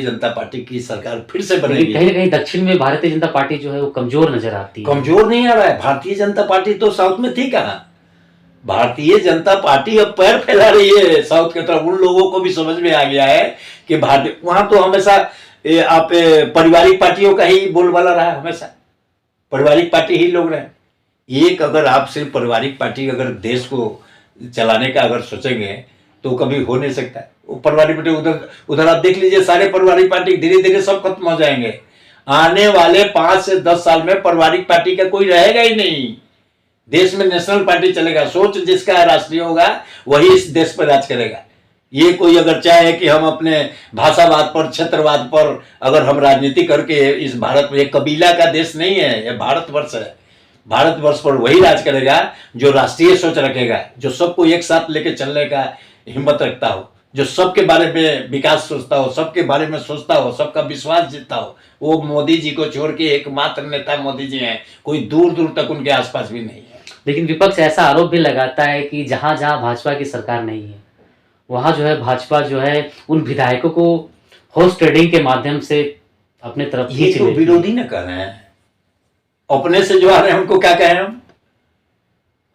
S1: जनता पार्टी की सरकार फिर से बनेगी।
S2: कहीं ना कहीं दक्षिण में भारतीय जनता पार्टी जो है वो कमजोर नजर आती है।
S1: कमजोर नहीं आ रहा है, भारतीय जनता पार्टी तो साउथ में थी कहाँ। भारतीय जनता पार्टी अब पैर फैला रही है साउथ की तरफ। उन लोगों को भी समझ में आ गया है कि भारतीय, वहां तो हमेशा आप पारिवारिक पार्टियों का ही बोलबाला रहा, हमेशा पारिवारिक पार्टी ही लोग रहे। एक अगर आप सिर्फ पारिवारिक पार्टी अगर देश को चलाने का अगर सोचेंगे तो कभी हो नहीं सकता। पारिवारिक पार्टी उधर आप देख लीजिए, सारे पारिवारिक पार्टी धीरे धीरे सब खत्म हो जाएंगे। आने वाले 5 से 10 साल में पारिवारिक पार्टी का कोई रहेगा ही नहीं। देश में नेशनल पार्टी चलेगा, सोच जिसका राष्ट्रीय होगा वही इस देश पर राज करेगा। ये कोई अगर चाहे कि हम अपने भाषावाद पर, क्षेत्रवाद पर अगर हम राजनीति करके, इस भारत में, एक कबीला का देश नहीं है, यह भारतवर्ष है, भारतवर्ष पर वही राज करेगा जो राष्ट्रीय सोच रखेगा, जो सबको एक साथ लेके चलने का हिम्मत रखता हो, जो सबके बारे में विकास सोचता हो, सबके बारे में सोचता हो, सबका विश्वास जीतता हो। वो मोदी जी को छोड़ के एकमात्र नेता मोदी जी हैं, कोई दूर दूर तक उनके आसपास भी नहीं है।
S2: लेकिन विपक्ष ऐसा आरोप भी लगाता है कि जहां जहां भाजपा की सरकार नहीं है वहां जो है भाजपा जो है उन विधायकों को हॉर्स ट्रेडिंग के माध्यम से अपने तरफ
S1: ये
S2: खींच
S1: तो
S2: लेती है।
S1: विरोधी ना कर रहे हैं, अपने से जो आ रहे हैं उनको क्या कहें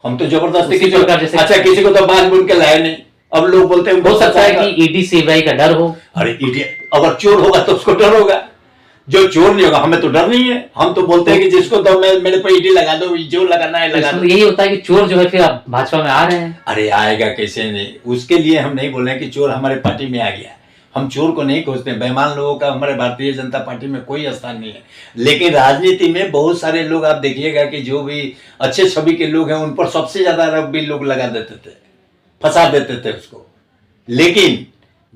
S1: हम तो जबरदस्ती
S2: उसी प्रकार जैसे
S1: अच्छा किसी को तो बांध बुन के लाए नहीं, अब लोग बोलते हैं
S2: हो सकता है कि ईडी सीबीआई का डर हो।
S1: अरे इडियट, अगर चोर होगा तो उसको डर होगा, जो चोर नहीं होगा हमें तो डर नहीं है। हम तो बोलते हैं कि जिसको तो मैं मेरे पे ईडी लगा दो, जो लगाना है लगा
S2: तो
S1: दो।
S2: यही होता है कि चोर जो है फिर अब भाजपा में आ रहे हैं।
S1: अरे आएगा कैसे नहीं, उसके लिए हम नहीं बोल रहे कि चोर हमारे पार्टी में आ गया, हम चोर को नहीं खोजते। बेईमान लोगों का हमारे भारतीय जनता पार्टी में कोई स्थान नहीं है, लेकिन राजनीति में बहुत सारे लोग आप देखिएगा कि जो भी अच्छे छवि के लोग हैं उन पर सबसे ज्यादा आरोप भी लोग लगा देते थे, फंसा देते थे उसको। लेकिन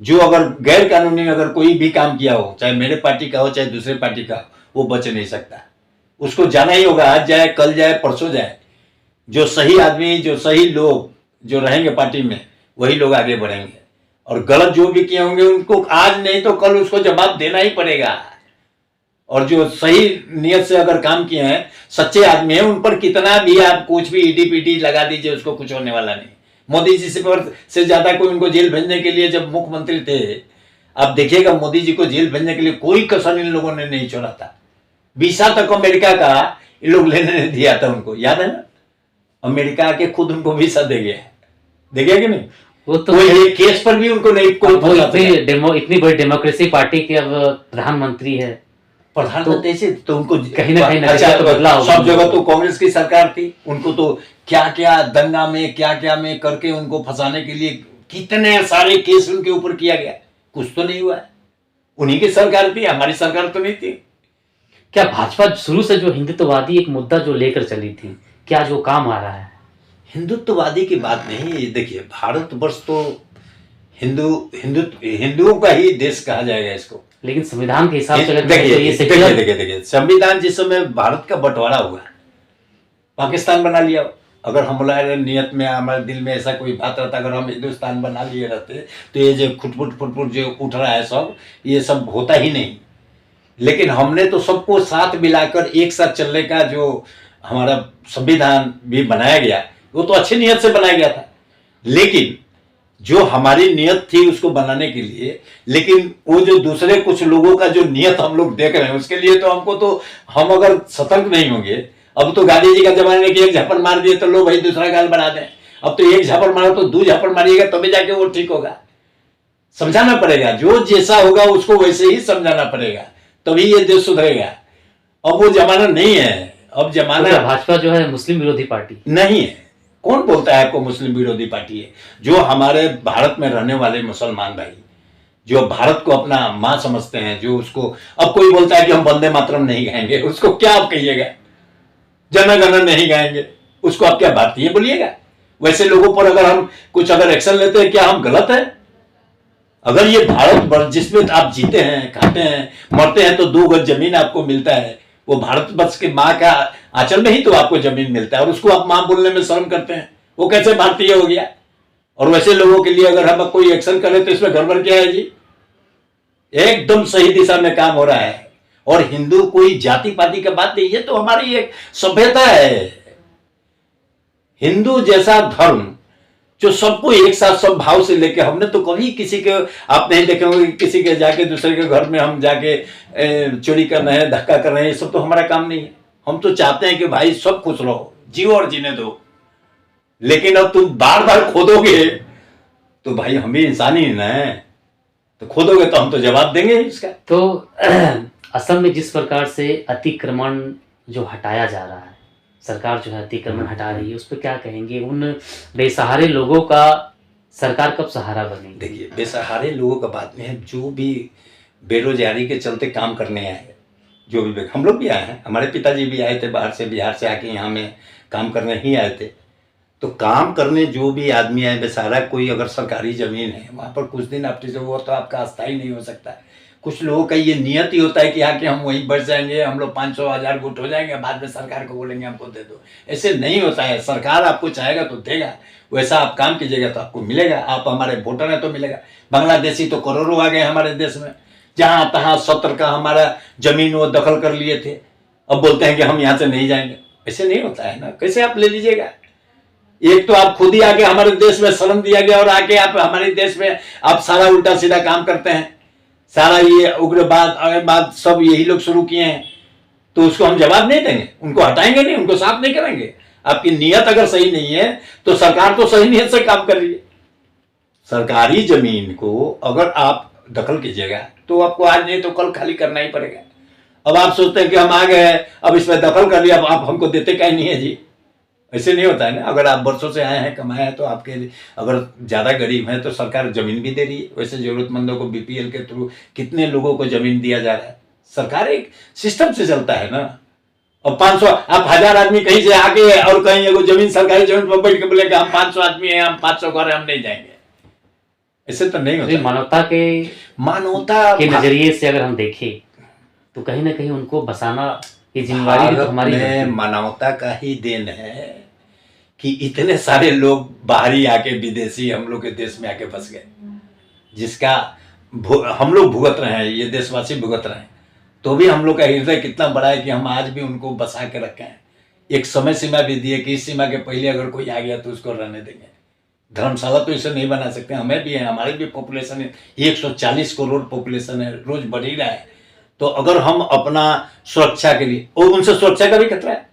S1: जो अगर गैर कानूनी अगर कोई भी काम किया हो, चाहे मेरे पार्टी का हो चाहे दूसरे पार्टी का, वो बच नहीं सकता, उसको जाना ही होगा। आज जाए कल जाए परसों जाए, जो सही आदमी जो सही लोग जो रहेंगे पार्टी में वही लोग आगे बढ़ेंगे, और गलत जो भी किए होंगे उनको आज नहीं तो कल उसको जवाब देना ही पड़ेगा। और जो सही नियत से अगर काम किए हैं, सच्चे आदमी हैं, उन पर कितना भी आप कुछ भी ईडी पीडी लगा दीजिए उसको कुछ होने वाला नहीं। मोदी जी से ज्यादा कोई उनको जेल भेजने के लिए जब मुख्यमंत्री थे, आप देखिएगा मोदी जी को जेल भेजने के लिए कोई कसर इन लोगों ने नहीं छोड़ा था। वीसा तक अमेरिका का इन लोग लेने नहीं दिया था उनको, याद है ना? अमेरिका आके खुद उनको वीसा दे गया कि नहीं?
S2: वो तो
S1: कोई एक केस पर भी उनको नहीं कोई
S2: वो इतनी बड़ी डेमोक्रेसी पार्टी के अब प्रधानमंत्री है,
S1: प्रधानमंत्री से तो उनको
S2: कहीं ना कहीं
S1: अच्छा,
S2: नजरिया तो बदला होगा।
S1: सब जगह तो कांग्रेस की सरकार थी, उनको तो क्या क्या दंगा में क्या क्या में करके उनको फंसाने के लिए कितने सारे केस उनके ऊपर किया गया, कुछ तो नहीं हुआ है। उन्हीं की सरकार थी, हमारी सरकार तो नहीं थी।
S2: क्या भाजपा शुरू से जो हिंदुत्ववादी एक मुद्दा जो लेकर चली थी, क्या जो काम आ रहा है?
S1: हिंदुत्ववादी की बात नहीं, देखिए भारतवर्ष तो हिंदुओं का ही देश कहा जाएगा इसको।
S2: लेकिन संविधान के हिसाब से
S1: देखिए संविधान जिस समय भारत का बंटवारा हुआ, पाकिस्तान बना लिया, अगर हमारे नियत में हमारे दिल में ऐसा कोई बात रहता, अगर हम हिंदुस्तान बना लिए रहते तो ये जो फुटफुट जो उठ रहा है सब, ये सब होता ही नहीं। लेकिन हमने तो सबको साथ मिलाकर एक साथ चलने का जो हमारा संविधान भी बनाया गया, वो तो अच्छी नियत से बनाया गया था। लेकिन जो हमारी नियत थी उसको बनाने के लिए, लेकिन वो जो दूसरे कुछ लोगों का जो नियत हम लोग देख रहे हैं उसके लिए तो हमको तो, हम अगर सतर्क नहीं होंगे, अब तो गांधी जी का जमाने में कि एक झापड़ मार दिए तो लो भाई दूसरा गाल बढ़ा दें, अब तो एक झापड़ मारो तो दो झापड़ मारिएगा तभी जाके वो ठीक होगा। समझाना पड़ेगा, जो जैसा होगा उसको वैसे ही समझाना पड़ेगा, तभी ये देश सुधरेगा। अब वो जमाना नहीं है, अब जमाना
S2: तो भाजपा जो है मुस्लिम विरोधी पार्टी
S1: नहीं है। कौन बोलता है आपको मुस्लिम विरोधी पार्टी है? जो हमारे भारत में रहने वाले मुसलमान भाई जो भारत को अपना मां समझते हैं, जो उसको, अब कोई बोलता है कि हम वंदे मातरम नहीं गाएंगे, उसको क्या आप कहिएगा? जन गण नहीं गाएंगे, उसको आप क्या भारतीय बोलिएगा? वैसे लोगों पर अगर हम कुछ अगर एक्शन लेते हैं, क्या हम गलत है? अगर ये भारत जिसमें आप जीते हैं, खाते हैं, मरते हैं, तो 2 गज जमीन आपको मिलता है, वो भारतवर्ष के माँ का आंचल में ही तो आपको जमीन मिलता है, और उसको आप मां बोलने में शर्म करते हैं, वो कैसे भारतीय हो गया? और वैसे लोगों के लिए अगर हम कोई एक्शन करें तो इसमें गड़बड़ क्या है जी? एकदम सही दिशा में काम हो रहा है। और हिंदू कोई जाति पाति का बात नहीं, ये तो हमारी एक सभ्यता है। हिंदू जैसा धर्म जो सबको एक साथ सब भाव से लेके, हमने तो कभी किसी के, आप नहीं देखे होंगे किसी के जाके दूसरे के घर में हम जाके चोरी कर रहे हैं, धक्का कर रहे हैं, ये सब तो हमारा काम नहीं है। हम तो चाहते हैं कि भाई सब खुश रहो, जियो और जीने दो। लेकिन अब तुम बार बार खोदोगे तो भाई हम भी इंसान ही ना है, तो खोदोगे तो हम तो जवाब देंगे इसका।
S2: तो असम में जिस प्रकार से अतिक्रमण जो हटाया जा रहा है, सरकार जो है अतिक्रमण हटा रही है, उस पर क्या कहेंगे? उन बेसहारे लोगों का सरकार कब सहारा बनेगी?
S1: देखिए बेसहारे लोगों का बात नहीं है, जो भी बेरोजगारी के चलते काम करने आए, जो भी, हम लोग भी आए हैं, हमारे पिताजी भी आए थे बाहर से, बिहार से आके यहाँ में काम करने ही आए थे। तो काम करने जो भी आदमी आए बेसहारा, कोई अगर सरकारी ज़मीन है वहाँ पर कुछ दिन आप वो तो आपका अस्थायी नहीं हो सकता है, कुछ लोगों का ये नियत ही होता है कि आके हम वहीं बच जाएंगे, हम लोग 500,000 गुट हो जाएंगे, बाद में सरकार को बोलेंगे हमको दे दो। ऐसे नहीं होता है। सरकार आपको चाहेगा तो देगा, वैसा आप काम कीजिएगा तो आपको मिलेगा। आप हमारे वोटर हैं तो मिलेगा। बांग्लादेशी तो करोड़ों आ गए हमारे देश में, जहाँ तहाँ 70 का हमारा जमीन वो दखल कर लिए थे, अब बोलते हैं कि हम यहाँ से नहीं जाएंगे। ऐसे नहीं होता है ना, कैसे आप ले लीजिएगा। एक तो आप खुद ही आके हमारे देश में शरण दिया गया और आके आप हमारे देश में आप सारा उल्टा सीधा काम करते हैं। सारा ये उग्रवाद अग्रवाद सब यही लोग शुरू किए हैं, तो उसको हम जवाब नहीं देंगे, उनको हटाएंगे नहीं, उनको साफ नहीं करेंगे। आपकी नियत अगर सही नहीं है तो सरकार तो सही नियत से काम कर रही है। सरकारी जमीन को अगर आप दखल कीजिएगा तो आपको आज नहीं तो कल खाली करना ही पड़ेगा। अब आप सोचते हैं कि हम आ गए, अब इसमें दखल कर लिया, अब आप हमको देते कहीं नहीं है जी। ऐसे नहीं होता है ना। अगर आप वर्षों से आए हैं, कमाए हैं, तो आपके अगर ज़्यादा गरीब हैं तो सरकार ज़मीन भी दे रही है। वैसे ज़रूरतमंदों को बीपीएल के थ्रू कितने लोगों को ज़मीन दिया जा रहा है। सरकार एक सिस्टम से चलता है ना। अब 500 आप 1000 आदमी कहीं से आके और कहीं एगो जमीन सरकारी जमीन पर बैठ के बोले कि हम 500 आदमी हैं, हम 500 घर हैं, हम नहीं जाएंगे, ऐसे तो नहीं होता।
S2: मानवता के नजरिए से अगर हम देखें तो कहीं ना कहीं उनको बसाना ये जिम्मेवारी भी तो हमारी है।
S1: मानवता का ही देन है कि इतने सारे लोग बाहरी आके विदेशी हम लोग के देश में आके बस गए, जिसका हम लोग भुगत रहे हैं, ये देशवासी भुगत रहे हैं। तो भी हम लोग का हृदय कितना बड़ा है कि हम आज भी उनको बसा के रखे हैं। एक समय सीमा भी दिए कि इस सीमा के पहले अगर कोई आ गया तो उसको रहने देंगे। धर्मशाला तो इसे नहीं बना सकते, हमें भी है, हमारी भी पॉपुलेशन है, 140 करोड़ पॉपुलेशन है, रोज बढ़ ही रहा है। तो अगर हम अपना सुरक्षा के लिए, और उनसे सुरक्षा का भी खतरा है,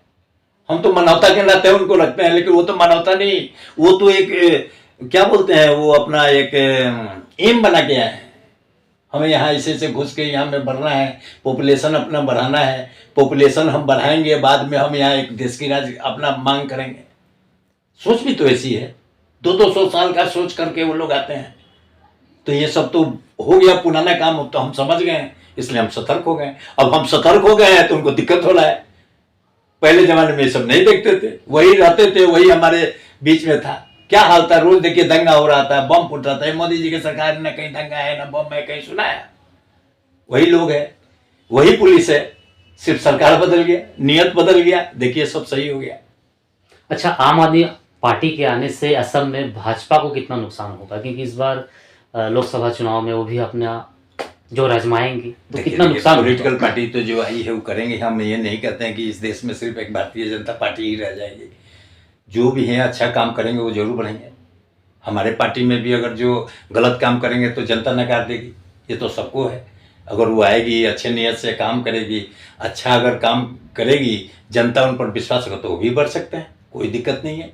S1: हम तो मानवता के नाते उनको रखते हैं, लेकिन वो तो मानवता नहीं, वो तो एक क्या बोलते हैं, वो अपना एक एम बना के आए हैं। हमें यहाँ ऐसे घुस के यहाँ में बढ़ना है, पॉपुलेशन अपना बढ़ाना है, पॉपुलेशन हम बढ़ाएंगे, बाद में हम यहाँ एक देश की राज अपना मांग करेंगे। सोच भी तो ऐसी है, 200 साल का सोच करके वो लोग आते हैं। तो ये सब तो हो गया पुराना काम, तो हम समझ गए हैं, इसलिए हम सतर्क हो गए। अब हम सतर्क हो गए हैं तो उनको दिक्कत हो रहा है। पहले जमाने में ये सब नहीं देखते थे, वही रहते थे, वही हमारे बीच में था। क्या हाल था, रोज देखिए दंगा हो रहा था, बम फूट रहा था। मोदी जी की सरकार ने कहीं दंगा है ना बम है कहीं सुनाया। वही लोग है, वही पुलिस है, सिर्फ सरकार बदल गया, नियत बदल गया, देखिए सब सही हो गया।
S2: अच्छा, आम आदमी पार्टी के आने से असम में भाजपा को कितना नुकसान होगा, क्योंकि इस बार लोकसभा चुनाव में वो भी अपना जो आजमाएंगे तो कितना नुकसान।
S1: पॉलिटिकल पार्टी तो जो आई है वो करेंगे। हम ये नहीं कहते हैं कि इस देश में सिर्फ एक भारतीय जनता पार्टी ही रह जाएगी। जो भी हैं अच्छा काम करेंगे वो जरूर बढ़ेंगे। हमारे पार्टी में भी अगर जो गलत काम करेंगे तो जनता नकार देगी, ये तो सबको है। अगर वो आएगी, अच्छे नियत से काम करेगी, अच्छा अगर काम करेगी, जनता उन पर विश्वास रखे तो वो भी बढ़ सकते हैं, कोई दिक्कत नहीं है।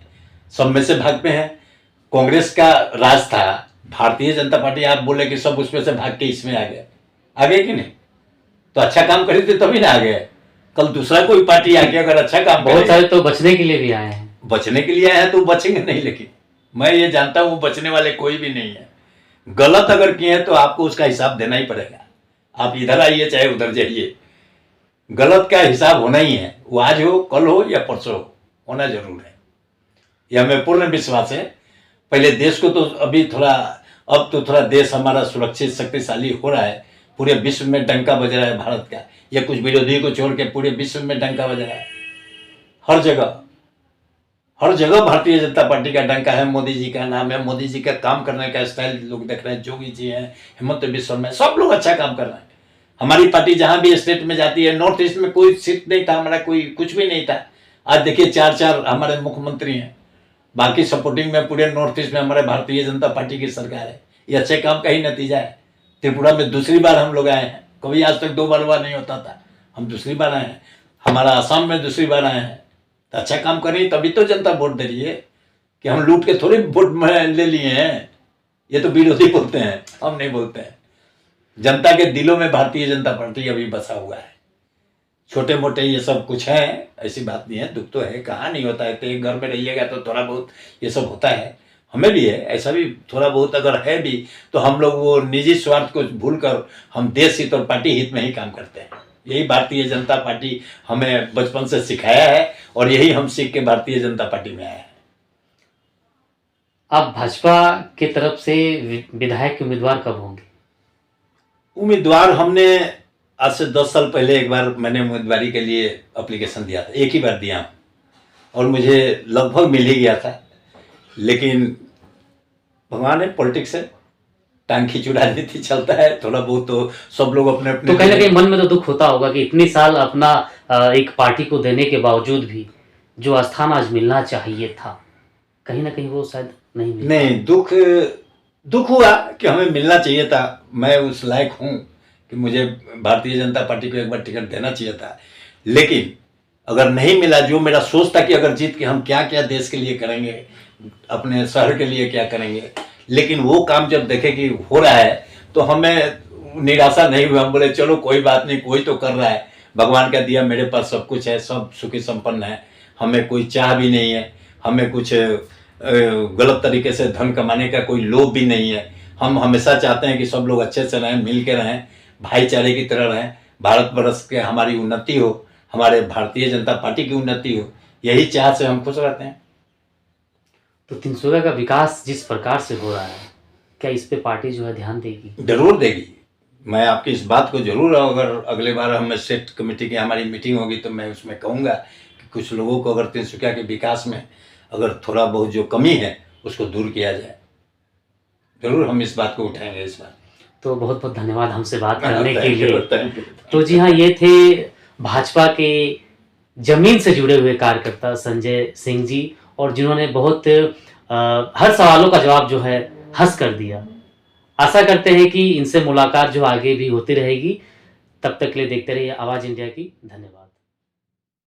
S1: सब में से भाग पे हैं। कांग्रेस का राज था, भारतीय जनता पार्टी आप बोले कि सब उसमें से भाग के इसमें आ गए कि नहीं? तो अच्छा काम करी थे तभी ना आ गए। कल दूसरा कोई पार्टी आके अगर अच्छा काम
S2: बहुत सारे तो बचने के लिए भी आए हैं।
S1: बचने के लिए आए हैं तो बचेंगे नहीं, लेकिन मैं ये जानता हूँ बचने वाले कोई भी नहीं है। गलत अगर किए हैं तो आपको उसका हिसाब देना ही पड़ेगा। आप इधर आइए चाहे उधर जाइए, गलत का हिसाब होना ही है। वो आज हो, कल हो या परसों हो, होना जरूर है। यह हमें पूर्ण विश्वास है। पहले देश को तो अब तो थोड़ा देश हमारा सुरक्षित शक्तिशाली हो रहा है। पूरे विश्व में डंका बज रहा है भारत का, या कुछ विरोधी को छोड़ के पूरे विश्व में डंका बज रहा है। हर जगह भारतीय जनता पार्टी का डंका है। मोदी जी का नाम है, मोदी जी का काम करने का स्टाइल लोग देख रहे हैं। जोगी जी हैं, हेमंत बिस्वा में, सब लोग अच्छा काम कर रहे हैं। हमारी पार्टी जहां भी स्टेट में जाती है, नॉर्थ ईस्ट में कोई सीट नहीं था हमारा, कोई कुछ भी नहीं था। आज देखिए 4 हमारे मुख्यमंत्री हैं। बाकी सपोर्टिंग में पूरे नॉर्थ ईस्ट में हमारे भारतीय जनता पार्टी की सरकार है। ये अच्छे काम का ही नतीजा है। त्रिपुरा में दूसरी बार हम लोग आए हैं, कभी आज तक 2 बार हुआ नहीं होता था, हम दूसरी बार आए हैं। हमारा असम में दूसरी बार आए हैं। तो अच्छा काम करें तभी तो जनता वोट दे रही है, कि हम लूट के थोड़ी वोट ले लिए हैं। ये तो विरोधी बोलते हैं, हम नहीं बोलते हैं। जनता के दिलों में भारतीय जनता पार्टी अभी बसा हुआ है। छोटे मोटे ये सब कुछ है, ऐसी बात नहीं है। दुख तो है, कहाँ नहीं होता है। तो एक घर में रहिएगा तो थोड़ा बहुत ये सब होता है, हमें भी है। ऐसा भी थोड़ा बहुत अगर है भी तो हम लोग वो निजी स्वार्थ को भूलकर हम देश हित और पार्टी हित में ही काम करते हैं। यही भारतीय जनता पार्टी हमें बचपन से सिखाया है और यही हम सीख के भारतीय जनता पार्टी में आए हैं।
S2: अब भाजपा की तरफ से विधायक के उम्मीदवार कब होंगे?
S1: उम्मीदवार हमने आज से 10 साल पहले एक बार मैंने उम्मीदवारी के लिए एप्लीकेशन दिया था, एक ही बार दिया और मुझे लगभग मिल ही गया था। लेकिन भगवान है, पॉलिटिक्स है, टांग खींचू राजनीति चलता है, थोड़ा बहुत तो सब लोग अपने अपने
S2: तो कहीं ना कहीं मन में तो दुख होता होगा कि इतनी साल अपना एक पार्टी को देने के बावजूद भी जो स्थान आज मिलना चाहिए था, कहीं ना कहीं वो शायद नहीं मिला।
S1: नहीं, दुख हुआ कि हमें मिलना चाहिए था। मैं उस लायक हूँ कि मुझे भारतीय जनता पार्टी को एक बार टिकट देना चाहिए था, लेकिन अगर नहीं मिला, जो मेरा सोच था कि अगर जीत के हम क्या क्या देश के लिए करेंगे, अपने शहर के लिए क्या करेंगे, लेकिन वो काम जब देखे कि हो रहा है तो हमें निराशा नहीं हुई। हम बोले चलो कोई बात नहीं, कोई तो कर रहा है, भगवान का दिया, मेरे पास सब कुछ है, सब सुखी संपन्न है, हमें कोई चाह भी नहीं है, हमें कुछ गलत तरीके से धन कमाने का कोई लोभ भी नहीं है। हम हमेशा चाहते हैं कि सब लोग अच्छे से रहें, मिल के रहें, भाईचारे की तरह रहें, भारत वर्ष के हमारी उन्नति हो, हमारे भारतीय जनता पार्टी की उन्नति हो, यही चाह से हम खुश रहते हैं।
S2: तो तिनसुकिया का विकास जिस प्रकार से हो रहा है, क्या इस पे पार्टी जो है ध्यान देगी?
S1: जरूर देगी। मैं आपकी इस बात को जरूर, अगर अगले बार हम स्टेट कमेटी की हमारी मीटिंग होगी तो मैं उसमें कहूँगा कि कुछ लोगों को अगर तिनसुकिया के विकास में अगर थोड़ा बहुत जो कमी है उसको दूर किया जाए। जरूर हम इस बात को उठाएंगे इस बार।
S2: तो बहुत बहुत धन्यवाद हमसे बात करने के
S1: Thank you,
S2: लिए।
S1: thank you।
S2: तो जी हाँ, ये थे भाजपा के जमीन से जुड़े हुए कार्यकर्ता संजय सिंह जी, और जिन्होंने बहुत हर सवालों का जवाब जो है हंस कर दिया। आशा करते हैं कि इनसे मुलाकात जो आगे भी होती रहेगी। तब तक के लिए देखते रहिए आवाज़ इंडिया की। धन्यवाद।